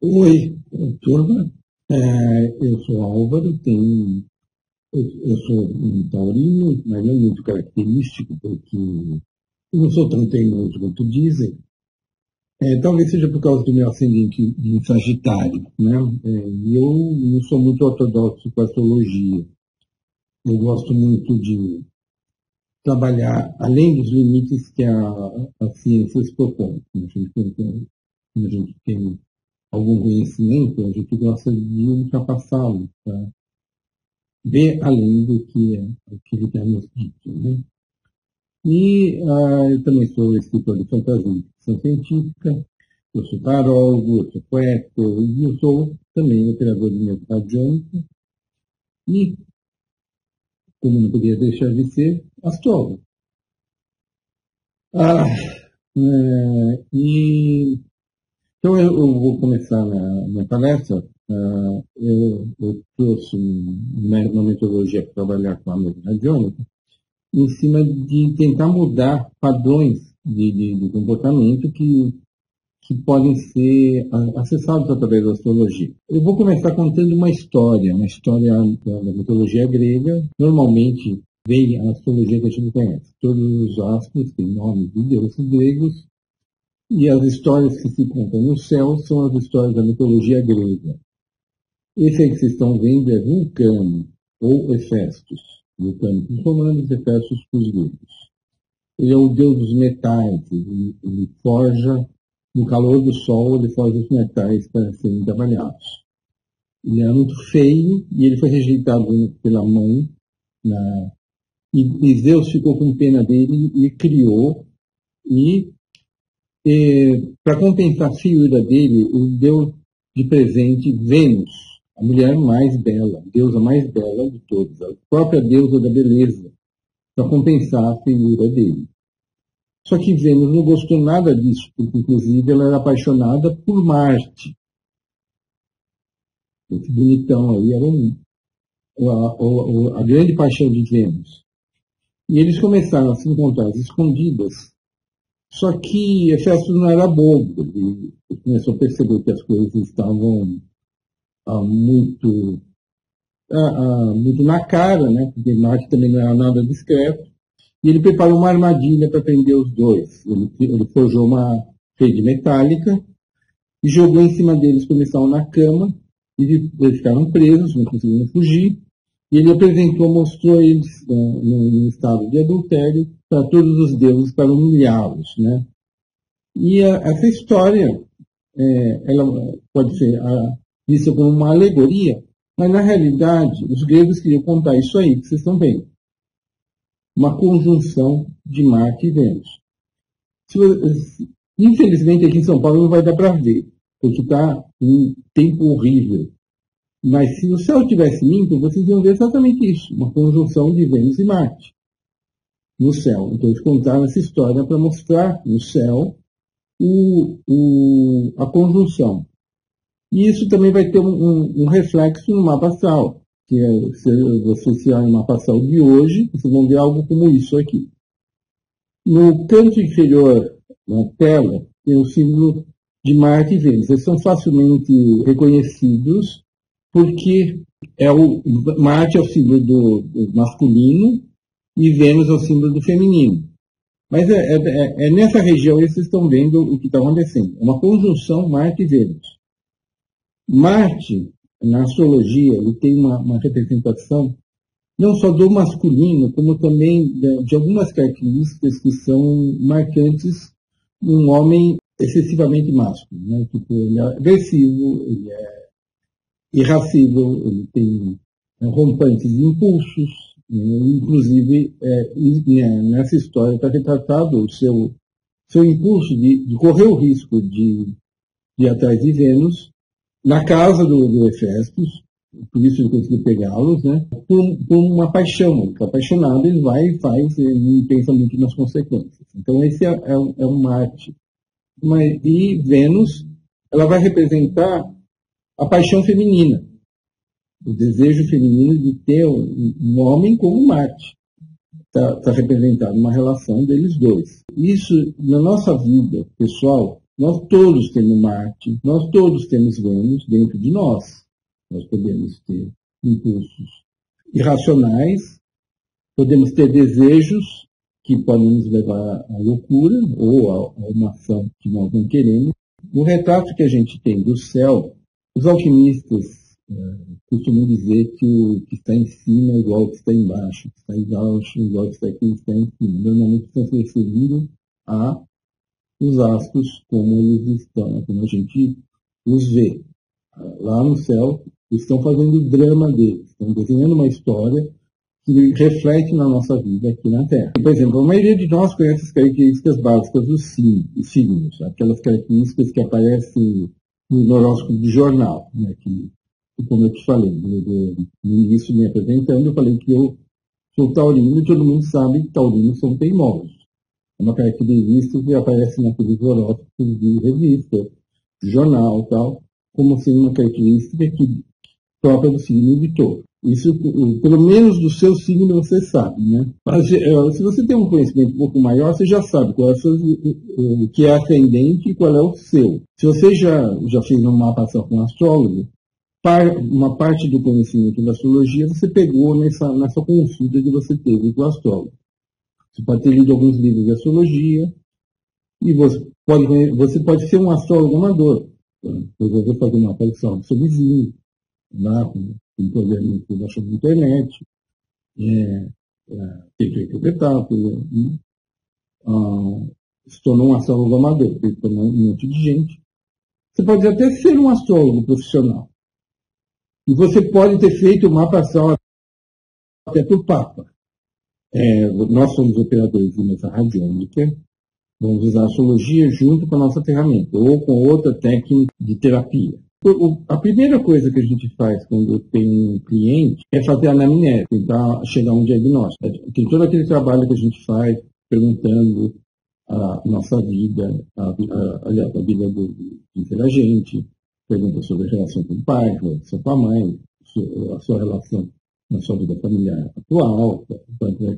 Oi, turma. Eu sou Álvaro, eu sou um taurino, mas não muito característico, porque eu não sou tão teimoso quanto dizem. Talvez seja por causa do meu ascendente em Sagitário, né? E eu não sou muito ortodoxo com a astrologia. Eu gosto muito de trabalhar além dos limites que a ciência se propõe. Quando a gente tem algum conhecimento, a gente gosta de ultrapassá-lo, tá? Ver além do que aquilo que é nos dito, né? E eu também sou escritor de fantasia e ficção científica, eu sou tarólogo, eu sou poeta, e eu sou também operador de mesa radiônica e, como não podia deixar de ser, astrólogo. Ah, então eu vou começar na palestra. Eu trouxe uma metodologia para trabalhar com a mesa radiônica em cima de tentar mudar padrões de comportamento que podem ser acessados através da astrologia. Eu vou começar contando uma história da mitologia grega. Normalmente vem a astrologia que a gente conhece. Todos os astros têm nomes de deuses gregos e as histórias que se contam no céu são as histórias da mitologia grega. Esse aí que vocês estão vendo é Vulcano, ou Hefestos. Vulcano para os romanos, Hefestos para os gregos. Ele é o deus dos metais, ele forja, no calor do sol, ele forja os metais para serem trabalhados. Ele era muito feio e ele foi rejeitado pela mãe, e Zeus ficou com pena dele e criou, para compensar a feiura dele, ele deu de presente Vênus, a mulher mais bela, a deusa mais bela de todas, a própria deusa da beleza, para compensar a feiura dele. Só que Vênus não gostou nada disso, porque inclusive ela era apaixonada por Marte. Esse bonitão aí era a grande paixão de Vênus. E eles começaram a se encontrar às escondidas. Só que Hefestos não era bobo, ele começou a perceber que as coisas estavam muito na cara, né? Porque Marte também não era nada discreto. E ele preparou uma armadilha para prender os dois. Ele forjou uma rede metálica e jogou em cima deles quando eles estavam na cama. E eles ficaram presos, não conseguiram fugir. E ele mostrou eles num estado de adultério para todos os deuses, para humilhá-los, né? E essa história, ela pode ser vista como uma alegoria, mas na realidade os gregos queriam contar isso aí que vocês estão vendo. Uma conjunção de Marte e Vênus. Infelizmente aqui em São Paulo não vai dar para ver, porque está um tempo horrível. Mas se o céu estivesse limpo, vocês iam ver exatamente isso, uma conjunção de Vênus e Marte no céu. Então eles contaram essa história para mostrar no céu a conjunção. E isso também vai ter um reflexo no mapa astral. Que se você se olhar no mapa astral de hoje, vocês vão ver algo como isso aqui. No canto inferior da tela, tem o símbolo de Marte e Vênus. Eles são facilmente reconhecidos porque Marte é o símbolo do masculino e Vênus é o símbolo do feminino. Mas é nessa região que vocês estão vendo o que está acontecendo. É uma conjunção Marte e Vênus. Marte, na astrologia, ele tem uma representação não só do masculino, como também de algumas características que são marcantes num homem excessivamente másculo, né? Tipo, ele é agressivo, ele é irascível, ele tem rompantes impulsos, inclusive nessa história está retratado o seu impulso de correr o risco de ir atrás de Vênus na casa do Hefestos, por isso ele conseguiu pegá-los, né? Por uma paixão. Ele está apaixonado, ele vai e faz, e não pensa muito nas consequências. Então esse é um Marte. E Vênus, ela vai representar a paixão feminina, o desejo feminino de ter um homem como Marte. Está representado uma relação deles dois. Isso, na nossa vida pessoal, Nós todos temos Marte, nós todos temos Vênus dentro de nós. Nós podemos ter impulsos irracionais, podemos ter desejos que podem nos levar à loucura ou a uma ação que nós não queremos. No retrato que a gente tem do céu, os alquimistas costumam dizer que o que está em cima é igual ao que está embaixo, o que está embaixo é igual ao que está em cima. Normalmente estão se referindo a os astros como eles estão, como a gente os vê. Lá no céu, eles estão fazendo o drama deles, estão desenhando uma história que reflete na nossa vida aqui na Terra. Por exemplo, a maioria de nós conhece as características básicas dos signos, aquelas características que aparecem no horóscopo do jornal, né, que, como eu te falei, no início me apresentando, eu falei que eu sou taurino e todo mundo sabe que taurinos são teimosos. É uma característica que aparece naqueles horóscopos de revista, de jornal e tal, como sendo uma característica própria do signo de Touro. Isso, pelo menos do seu signo, você sabe, né? Mas, se você tem um conhecimento um pouco maior, você já sabe qual é o que é ascendente e qual é o seu. Se você já fez um mapa com um astrólogo, uma parte do conhecimento da astrologia você pegou nessa consulta que você teve com o astrólogo. Você pode ter lido alguns livros de astrologia e você pode ser um astrólogo amador. Você vai fazer uma aparição do seu vizinho, lá com um programa que você achou na internet, tentou interpretar, se tornou um astrólogo amador, se tornou um monte de gente. Você pode até ser um astrólogo profissional. E você pode ter feito uma aparição até para o Papa. Nós somos operadores de mesa radiônica, vamos usar a astrologia junto com a nossa ferramenta, ou com outra técnica de terapia. A primeira coisa que a gente faz quando tem um cliente é fazer a anamnese, tentar chegar a um diagnóstico. Tem todo aquele trabalho que a gente faz perguntando a nossa vida, a vida do interagente, pergunta sobre a relação com o pai, a relação com a mãe, a sua relação na sua vida familiar atual,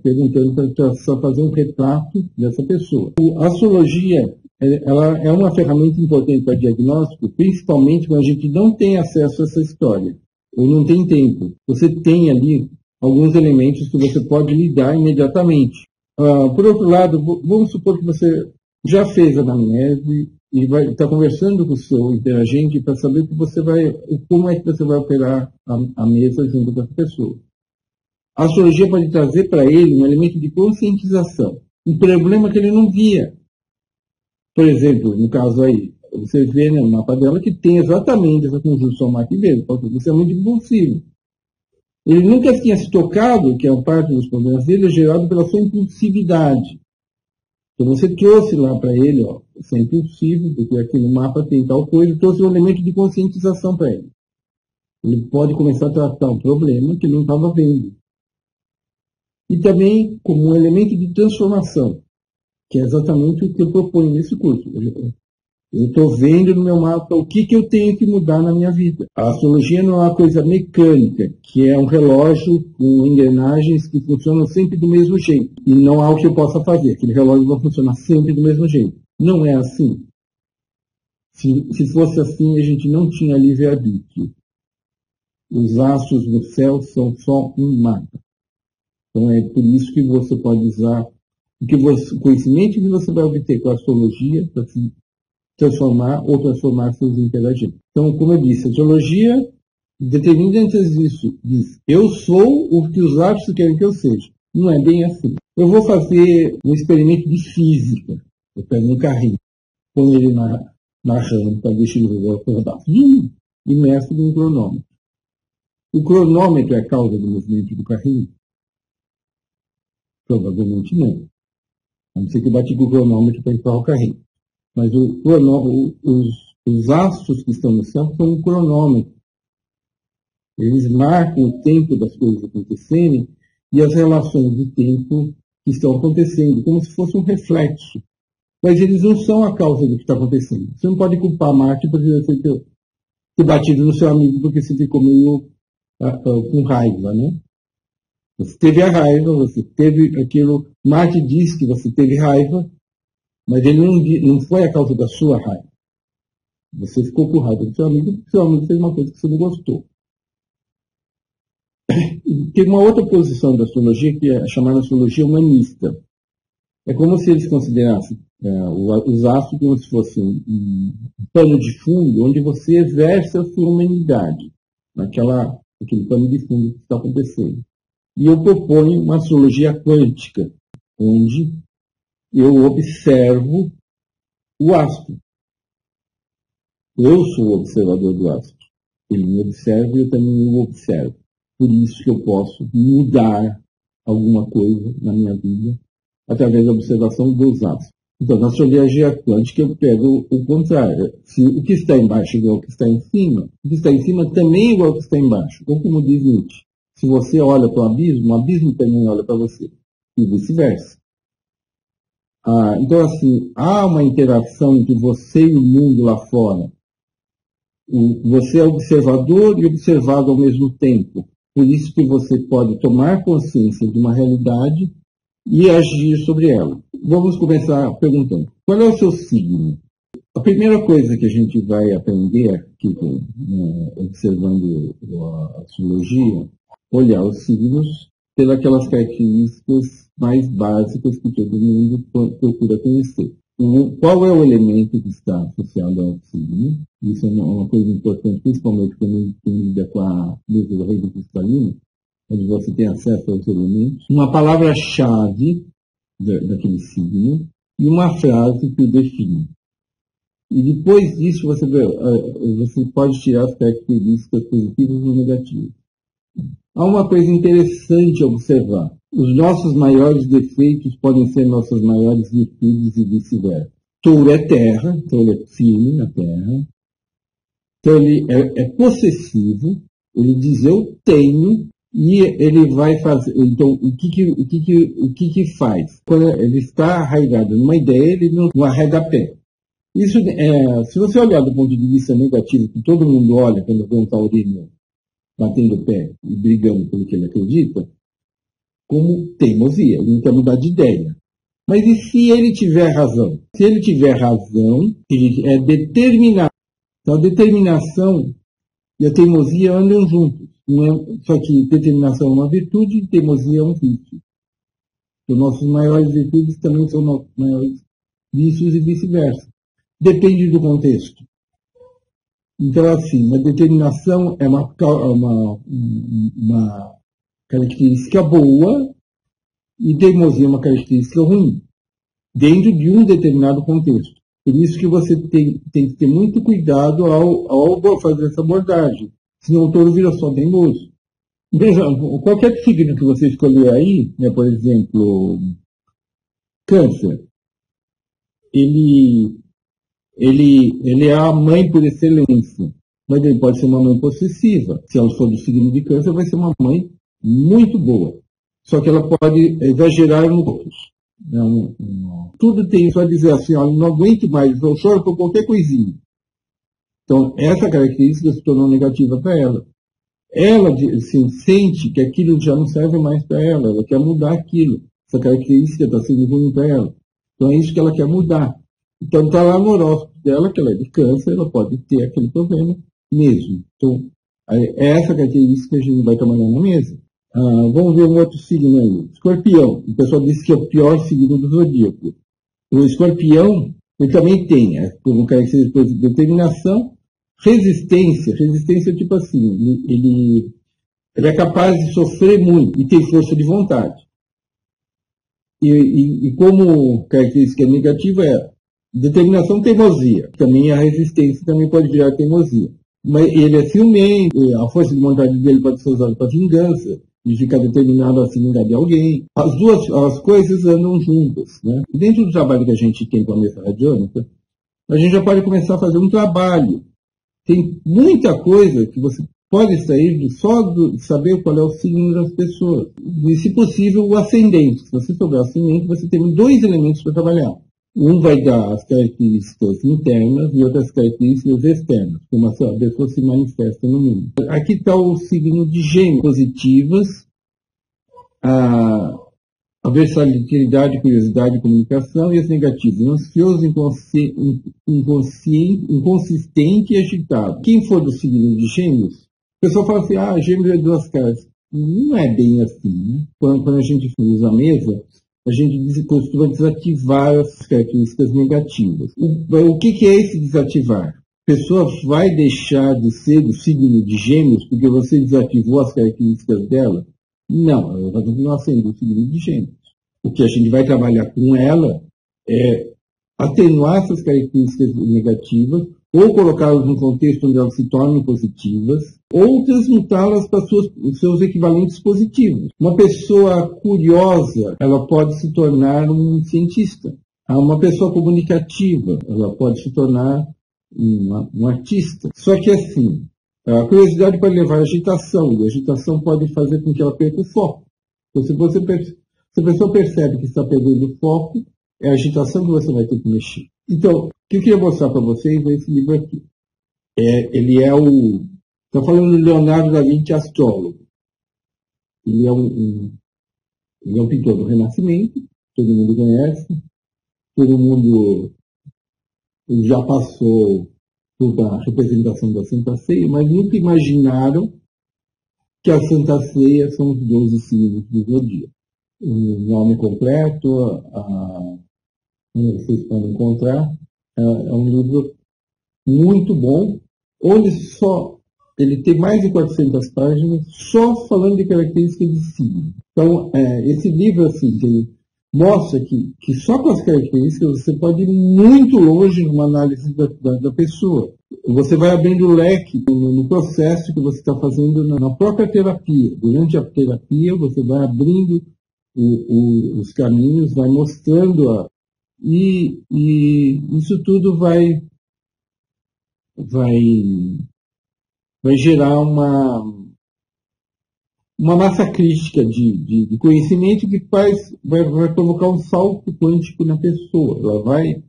perguntando para só fazer um retrato dessa pessoa. A astrologia ela é uma ferramenta importante para diagnóstico, principalmente quando a gente não tem acesso a essa história, ou não tem tempo. Você tem ali alguns elementos que você pode lidar imediatamente. Por outro lado, vamos supor que você já fez a anamnese e está conversando com o seu interagente para saber como é que você vai operar a mesa junto com essa pessoa. A astrologia pode trazer para ele um elemento de conscientização, um problema que ele não via. Por exemplo, no caso aí, você vê no mapa dela que tem exatamente essa conjunção Marte e Vênus, porque você é muito impulsivo. Ele nunca tinha se tocado que a parte dos problemas dele é gerado pela sua impulsividade. Então você trouxe lá para ele, você é impulsivo, porque aqui no mapa tem tal coisa, trouxe um elemento de conscientização para ele. Ele pode começar a tratar um problema que ele não estava vendo. E também como um elemento de transformação, que é exatamente o que eu proponho nesse curso. Eu estou vendo no meu mapa o que eu tenho que mudar na minha vida. A astrologia não é uma coisa mecânica, que é um relógio com engrenagens que funcionam sempre do mesmo jeito. E não há o que eu possa fazer. Aquele relógio vai funcionar sempre do mesmo jeito. Não é assim. Se fosse assim, a gente não tinha livre-arbítrio. Os astros no céu são só um mapa. Então é por isso que você pode usar o conhecimento que você vai obter com a astrologia para se transformar ou transformar seus interagentes. Então, como eu disse, a astrologia determina antes disso. Diz, eu sou o que os astros querem que eu seja. Não é bem assim. Eu vou fazer um experimento de física. Eu pego um carrinho, ponho ele na rampa, deixo ele rodar e meço com um cronômetro. O cronômetro é a causa do movimento do carrinho? Provavelmente não. A não ser que eu bati com o cronômetro para empurrar o carrinho. Mas os astros que estão no céu são um cronômetro. Eles marcam o tempo das coisas acontecerem e as relações de tempo que estão acontecendo, como se fosse um reflexo. Mas eles não são a causa do que está acontecendo. Você não pode culpar Marte por você ter batido no seu amigo porque você ficou meio com raiva, né? Você teve a raiva, você teve aquilo. Marte diz que você teve raiva, Mas ele não foi a causa da sua raiva. Você ficou com raiva do seu amigo porque seu amigo fez uma coisa que você não gostou. E tem uma outra posição da astrologia que é chamada astrologia humanista. É como se eles considerassem os astros como se fosse um pano de fundo onde você exerce a sua humanidade naquele pano de fundo que está acontecendo. E eu proponho uma astrologia quântica, onde eu observo o astro. Eu sou o observador do astro. Ele me observa e eu também o observo. Por isso que eu posso mudar alguma coisa na minha vida através da observação dos astros. Então, na astrologia quântica, eu pego o contrário. Se o que está embaixo é igual ao que está em cima, o que está em cima também é igual ao que está embaixo. Ou como diz Nietzsche, se você olha para o abismo também olha para você. E vice-versa. Então, assim, há uma interação entre você e o mundo lá fora. Você é observador e observado ao mesmo tempo. Por isso que você pode tomar consciência de uma realidade e agir sobre ela. Vamos começar perguntando, qual é o seu signo? A primeira coisa que a gente vai aprender aqui, observando a astrologia, olhar os signos pelas características mais básicas que todo mundo procura conhecer. Qual é o elemento que está associado ao signo? Isso é uma coisa importante, principalmente quando quem lida com a mesa da rede cristalina, onde você tem acesso aos elementos. Uma palavra-chave daquele signo e uma frase que o define. E depois disso você pode tirar as características positivas ou negativas. Há uma coisa interessante a observar. Os nossos maiores defeitos podem ser nossas maiores virtudes e vice-versa. Touro é terra, então ele é firme na terra. Então ele é possessivo, ele diz eu tenho, e ele vai fazer. Então, o que faz? Quando ele está arraigado numa ideia, ele não arrega pé. Isso se você olhar do ponto de vista negativo, que todo mundo olha quando vê um taurino batendo o pé e brigando pelo que ele acredita, como teimosia, ele não quer mudar de ideia. Mas e se ele tiver razão? Se ele tiver razão, ele é determinado. Então a determinação e a teimosia andam juntos. Só que determinação é uma virtude e teimosia é um vício. Então nossas maiores virtudes também são nossos maiores vícios e vice-versa. Depende do contexto. Então, assim, a determinação é uma característica boa e teimosia é uma característica ruim, dentro de um determinado contexto. Por isso que você tem que ter muito cuidado ao fazer essa abordagem, senão o touro vira só teimoso. Veja, qualquer signo que você escolher aí, né, por exemplo, Câncer, ele é a mãe por excelência, mas ele pode ser uma mãe possessiva. Se ela for do signo de Câncer, vai ser uma mãe muito boa. Só que ela pode exagerar nos outros. Tudo tem só dizer assim, olha, não aguento mais, eu choro por qualquer coisinha. Então, essa característica se tornou negativa para ela. Ela assim, sente que aquilo já não serve mais para ela, ela quer mudar aquilo. Essa característica está sendo ruim para ela. Então, é isso que ela quer mudar. Então, está lá no horóscopo dela, que ela é de Câncer, ela pode ter aquele problema mesmo. Então, é essa característica que a gente vai trabalhar na mesa. Vamos ver um outro signo aí. Escorpião. O pessoal disse que é o pior signo do zodíaco. O escorpião, ele também tem, como característica de determinação, resistência. Resistência tipo assim, ele é capaz de sofrer muito e tem força de vontade. E como característica negativa determinação, teimosia. Também a resistência também pode virar teimosia. Mas ele é ciumento, a força de vontade dele pode ser usada para vingança, de ficar determinado a se vingar de alguém. As coisas andam juntas. Né? Dentro do trabalho que a gente tem com a mesa radiônica, a gente já pode começar a fazer um trabalho. Tem muita coisa que você pode extrair só de saber qual é o signo das pessoas. E, se possível, o ascendente. Se você souber o ascendente, você tem 2 elementos para trabalhar. Um vai dar as características internas e outras características externas, como a pessoa se manifesta no mundo. Aqui está o signo de Gêmeos. Positivas, a versatilidade, curiosidade, comunicação, e as negativas, ansioso, inconsistente e agitado. Quem for do signo de Gêmeos, o pessoal fala assim, Gêmeos é duas caras. Não é bem assim, né? Quando a gente usa a mesa, a gente costuma desativar as características negativas. O que é esse desativar? A pessoa vai deixar de ser do signo de Gêmeos porque você desativou as características dela? Não, ela vai continuar sendo do signo de Gêmeos. O que a gente vai trabalhar com ela é atenuar essas características negativas, ou colocá-las num contexto onde elas se tornem positivas, ou transmutá-las para os seus equivalentes positivos. Uma pessoa curiosa, ela pode se tornar um cientista. Uma pessoa comunicativa, ela pode se tornar um artista. Só que assim, a curiosidade pode levar à agitação, e a agitação pode fazer com que ela perca o foco. Então, se a pessoa percebe que está perdendo o foco, é a agitação que você vai ter que mexer. Então, o que eu queria mostrar para vocês é esse livro aqui. Ele é está falando do Leonardo da Vinci, astrólogo. Ele é um pintor do Renascimento, todo mundo conhece, todo mundo já passou por a representação da Santa Ceia, mas nunca imaginaram que a Santa Ceia são os 12 signos do zodíaco. O nome completo, vocês podem encontrar, é um livro muito bom, onde ele tem mais de 400 páginas só falando de características de signo. Então, esse livro, assim, ele mostra que só com as características você pode ir muito longe numa análise da pessoa. Você vai abrindo o leque no processo que você está fazendo na própria terapia. Durante a terapia, você vai abrindo os caminhos, vai mostrando e isso tudo vai gerar uma massa crítica de conhecimento que vai provocar um salto quântico na pessoa. Ela vai,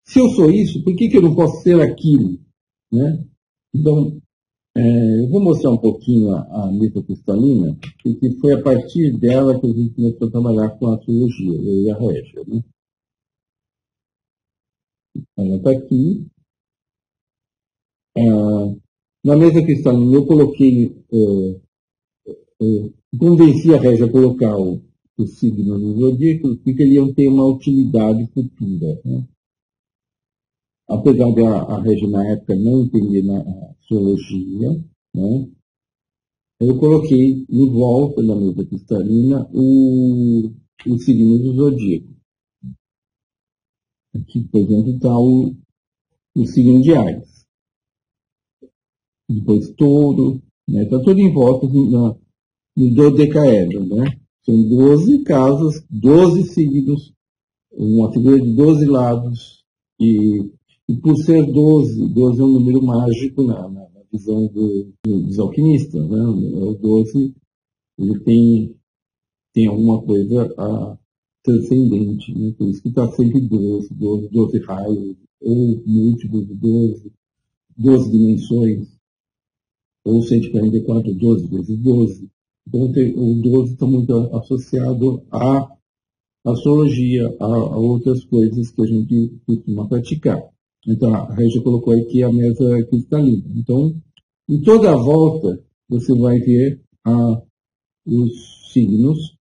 se eu sou isso, por que eu não posso ser aquilo? Né? Então, eu vou mostrar um pouquinho a mesa cristalina, porque foi a partir dela que a gente começou a trabalhar com a astrologia, eu e a Régia. Né? Ela está aqui. Na mesa cristalina eu coloquei, convenci a Régia a colocar o signo do zodíaco, porque eles iam ter uma utilidade futura. Né? Apesar de a Régia na época não entender na astrologia, né? Eu coloquei em volta da mesa cristalina o signo do zodíaco. Aqui, por exemplo, está o signo de Áries. Depois touro, né? Está tudo em volta no dodecaedro, né? São 12 casas, 12 signos, uma figura de 12 lados, e por ser 12 é um número mágico na visão dos alquimistas, né? O 12, ele tem alguma coisa transcendente, né? Por isso que está sempre 12 raios, ou múltiplos de 12 dimensões, ou 144, 12 vezes 12. Então, o 12 está muito associado à astrologia, a outras coisas que a gente costuma praticar. Então, a Régia colocou aqui a mesa cristalina. Então, em toda a volta, você vai ver os signos,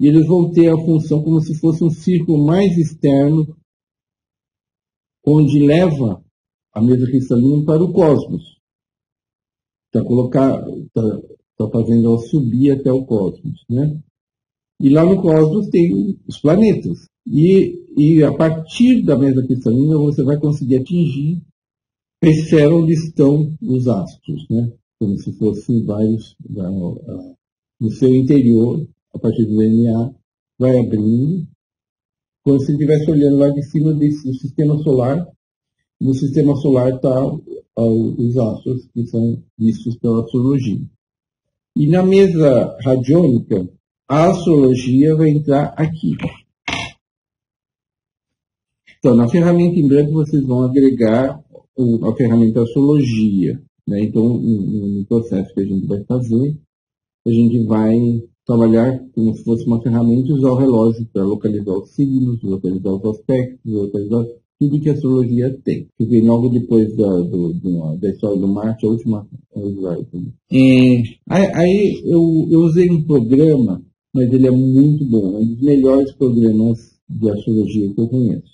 e eles vão ter a função como se fosse um círculo mais externo, onde leva a mesa cristalina para o cosmos. Está fazendo ela subir até o cosmos, né? E lá no cosmos tem os planetas. E a partir da mesa cristalina você vai conseguir atingir a esfera onde estão os astros, né? Como se fossem vários no seu interior, a partir do DNA, vai abrindo, como se estivesse olhando lá de cima do sistema solar. No sistema solar está os astros que são vistos pela astrologia. E na mesa radiônica, a astrologia vai entrar aqui. Então, na ferramenta em branco, vocês vão agregar a ferramenta astrologia. Né? Então, no processo que a gente vai fazer, a gente vai trabalhar como se fosse uma ferramenta e usar o relógio para localizar os signos, localizar os aspectos, localizar tudo que a astrologia tem. Que vem logo depois da história do Marte, a última slide. Aí eu usei um programa, mas ele é muito bom, é um dos melhores programas de astrologia que eu conheço.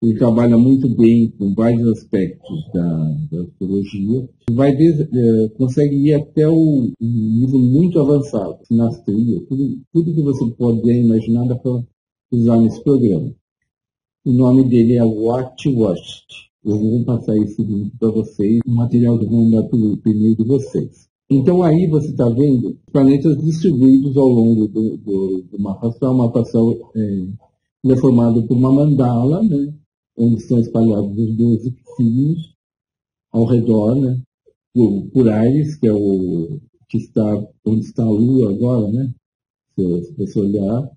Ele trabalha muito bem com vários aspectos da astrologia. Consegue ir até um nível muito avançado, sinastria, tudo que você pode imaginar dá para usar nesse programa. O nome dele é WatchWatch. Eu vou passar esse link para vocês, o material que eu vou mandar pelo e-mail de vocês. Então aí você está vendo os planetas distribuídos ao longo do mapa astral. O mapa astral ele é formado por uma mandala, né, onde estão espalhados os 12 signos ao redor, né, por Ares, que é o que está onde está a Lua agora, né, se você olhar.